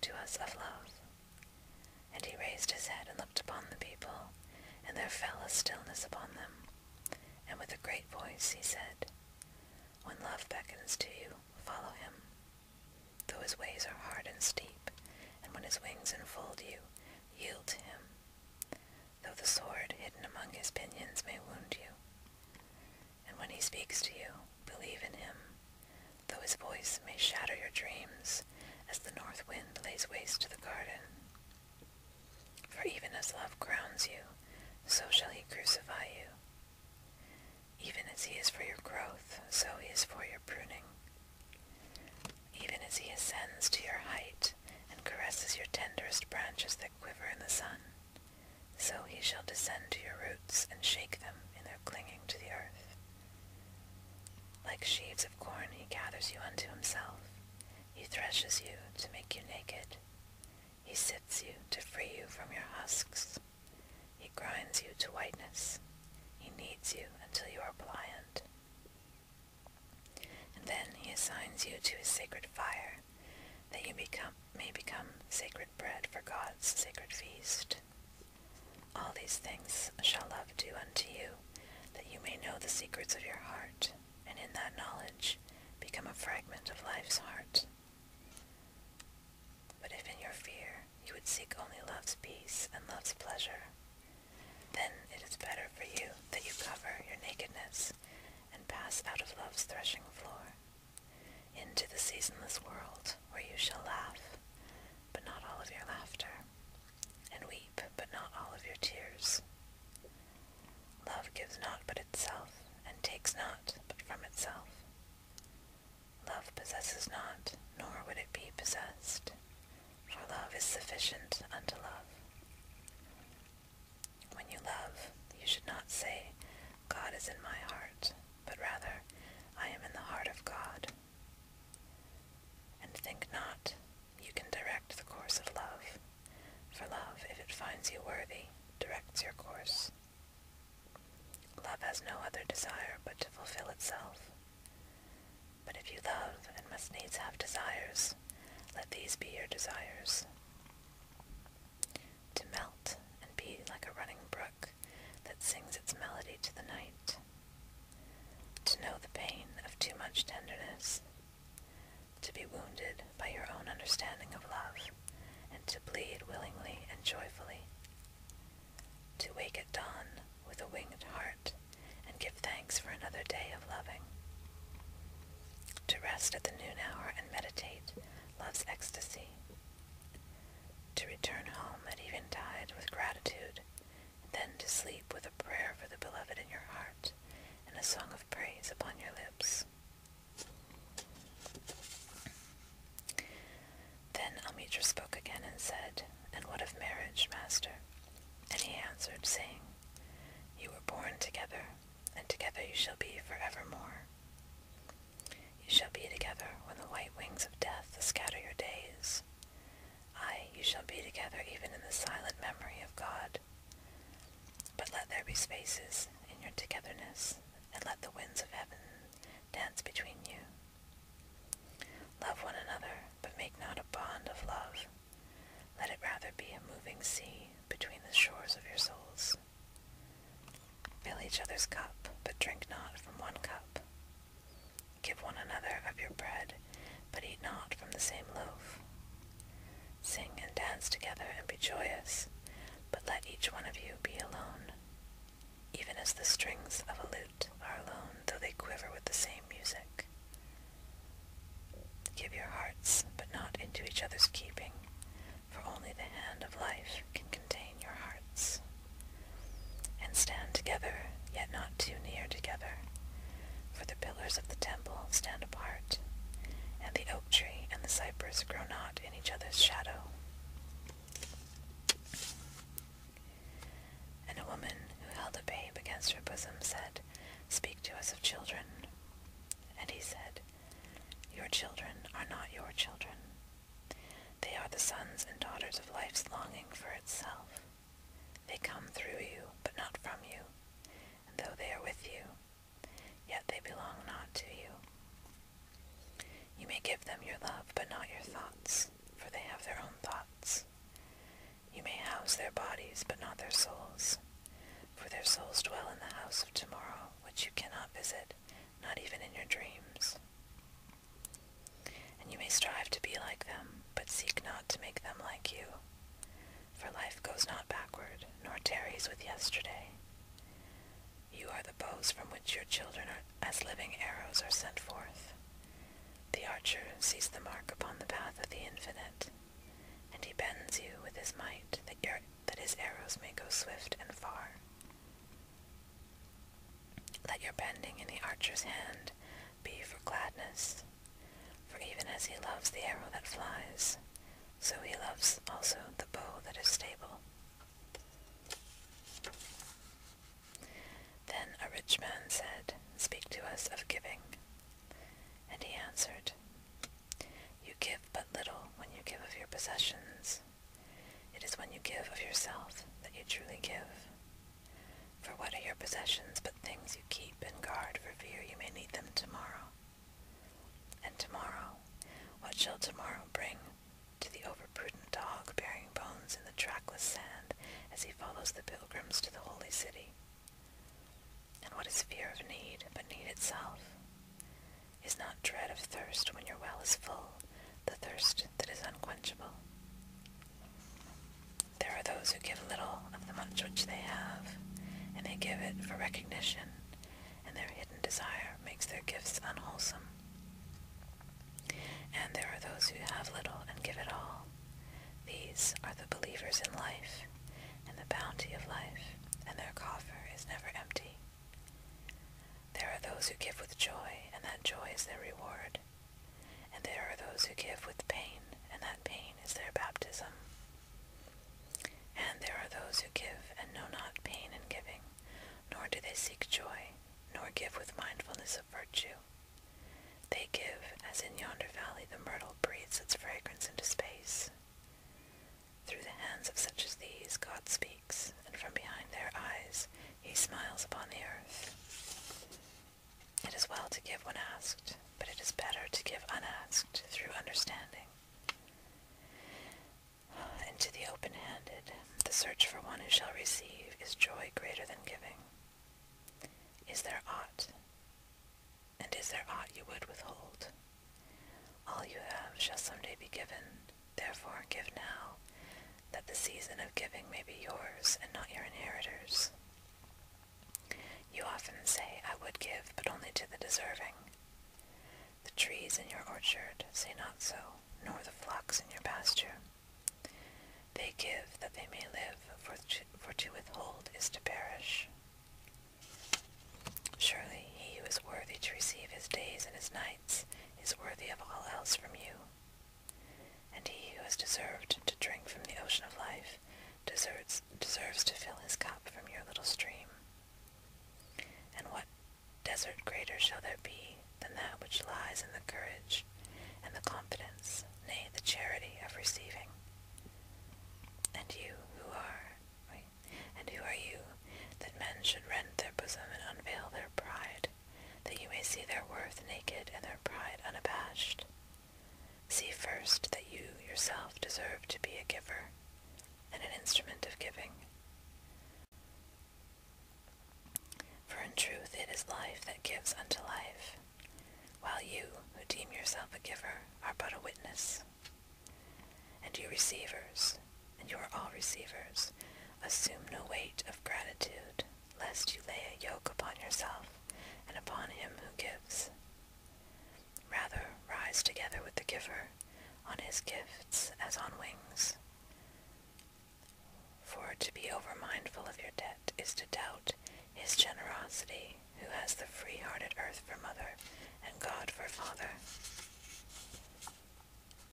to us of love. And he raised his head and looked upon the people, and there fell a stillness upon them. And with a great voice he said, When love beckons to you, follow him. Though his ways are hard and steep, and when his wings enfold you, yield to him. Though the sword hidden among his pinions may wound you, and when he speaks to you, believe in him. Though his voice may shatter your dreams, as the north wind lays waste to the garden. For even as love crowns you, so shall he crucify you. Even as he is for your growth, so he is for your pruning. Even as he ascends to your height, and caresses your tenderest branches that quiver in the sun, so he shall descend to your roots, and shake them in their clinging to the earth. Like sheaves of corn he gathers you unto himself. He threshes you to make you naked. He sifts you to free you from your husks. He grinds you to whiteness. He kneads you until you are pliant. And then he assigns you to his sacred fire, that you may become sacred bread for God's sacred feast. All these things shall love do unto you, that you may know the secrets of your heart, and in that knowledge become a fragment of life's heart. But if in your fear you would seek only love's peace and love's pleasure, then it is better for you that you cover your nakedness and pass out of love's threshing floor, into the seasonless world where you shall laugh, but not all of your laughter, and weep, but not all of your tears. Love gives not but itself, and takes not but from itself. Love possesses not, nor would it be possessed, for love is sufficient unto love. When you love, you should not say, God is in my heart, but rather, I am in the heart of God. And think not you can direct the course of love, for love, if it finds you worthy, directs your course. Love has no other desire but to fulfill itself. But if you love and must needs have desires, let these be your desires. To melt and be like a running brook that sings its melody to the night. To know the pain of too much tenderness. To be wounded by your own understanding of love, and to bleed willingly and joyfully. To wake at dawn with a winged heart, and give thanks for another day of loving. To rest at the noon hour and meditate love's ecstasy. To return home at eventide with gratitude, and then to sleep with a prayer for the beloved in your heart, and a song of praise upon your lips. Then Almitra spoke again and said, And what of marriage, master? And he answered, saying, You were born together, and together you shall be forevermore. You shall be together when the white wings of death scatter your days. Aye, you shall be together even in the silent memory of God. But let there be spaces in your togetherness, and let the winds of heaven dance between you. Love one another, but make not a bond of love. Let it rather be a moving sea between the shores of your souls. Fill each other's cup, but drink not from one cup. Give one another of your bread, but eat not from the same loaf. Sing and dance together and be joyous, but let each one of you be alone, even as the strings of a lute are alone, though they quiver with the same music. Give your hearts, but not into each other's keeping, for only the hand of life can contain your hearts. And stand together, yet not too near together, for the pillars of the temple stand apart, and the oak tree and the cypress grow not in each other's shadow. And a woman who held a babe against her bosom said, Speak to us of children. And he said, Your children are not your children. They are the sons and daughters of life's longing for itself. They come through you, but not from you, and though they are with you, yet they belong not to you. You may give them your love, but not your thoughts, for they have of their own thoughts. You may house their bodies, but not their souls, for their souls dwell in the house of tomorrow, which you cannot visit, not even in your dreams. And you may strive to be like them, but seek not to make them like you, for life goes not backward, nor tarries with yesterday. You are the bows from which your children are, as living arrows are sent forth. The archer sees the mark upon the path of the infinite, and he bends you with his might, that his arrows may go swift and far. Let your bending in the archer's hand be for gladness, for even as he loves the arrow that flies, so he loves also the bow that is stable. Then a rich man said, Speak to us of giving. And he answered, You give but little when you give of your possessions. It is when you give of yourself that you truly give. For what are your possessions but things you keep and guard for fear you may need them tomorrow? And tomorrow, what shall tomorrow bring to the overprudent dog bearing bones in the trackless sand as he follows the pilgrims to the holy city? And what is fear of need but need itself? Is not dread of thirst when your well is full, the thirst that is unquenchable? There are those who give little of the much which they have, and they give it for recognition, and their hidden desire makes their gifts unwholesome. And there are those who have little and give it all. These are the believers in life, and the bounty of life, and their coffer is never empty. There are those who give with joy, and that joy is their reward. And there are those who give with pain, and that pain is their baptism. And there are those who give and know not pain in giving, nor do they seek joy, nor give with mindfulness of virtue. They give, as in yonder valley the myrtle breathes its fragrance into space. Through the hands of such as these God speaks, and from behind their eyes he smiles upon the earth. It is well to give when asked, but it is better to give unasked through understanding. And to the open-handed, the search for one who shall receive is joy greater than giving. Is there aught? And is there aught you would withhold? All you have shall someday be given, therefore give now, that the season of giving may be yours and not your inheritors. You often say, I would give, but only to the deserving. The trees in your orchard say not so, nor the flocks in your pasture. They give that they may live, for to withhold is to perish. Surely he who is worthy to receive his days and his nights is worthy of all else from you. And he who has deserved to drink from the ocean of life deserves to fill his cup from your little stream. And what desert greater shall there be than that which lies in the courage and the confidence, nay, the charity of receiving? And who are you, that men should rend their bosom and unveil their pride, that you may see their worth naked and their pride unabashed? See first that you yourself deserve to be a giver, and an instrument of giving. For in truth it is life that gives unto life, while you, who deem yourself a giver, are but a witness. And you receivers, and you are all receivers, assume no weight of gratitude, lest you lay a yoke upon yourself and upon him who gives. Rather, rise together with the giver on his gifts as on wings. For to be over-mindful of your debt is to doubt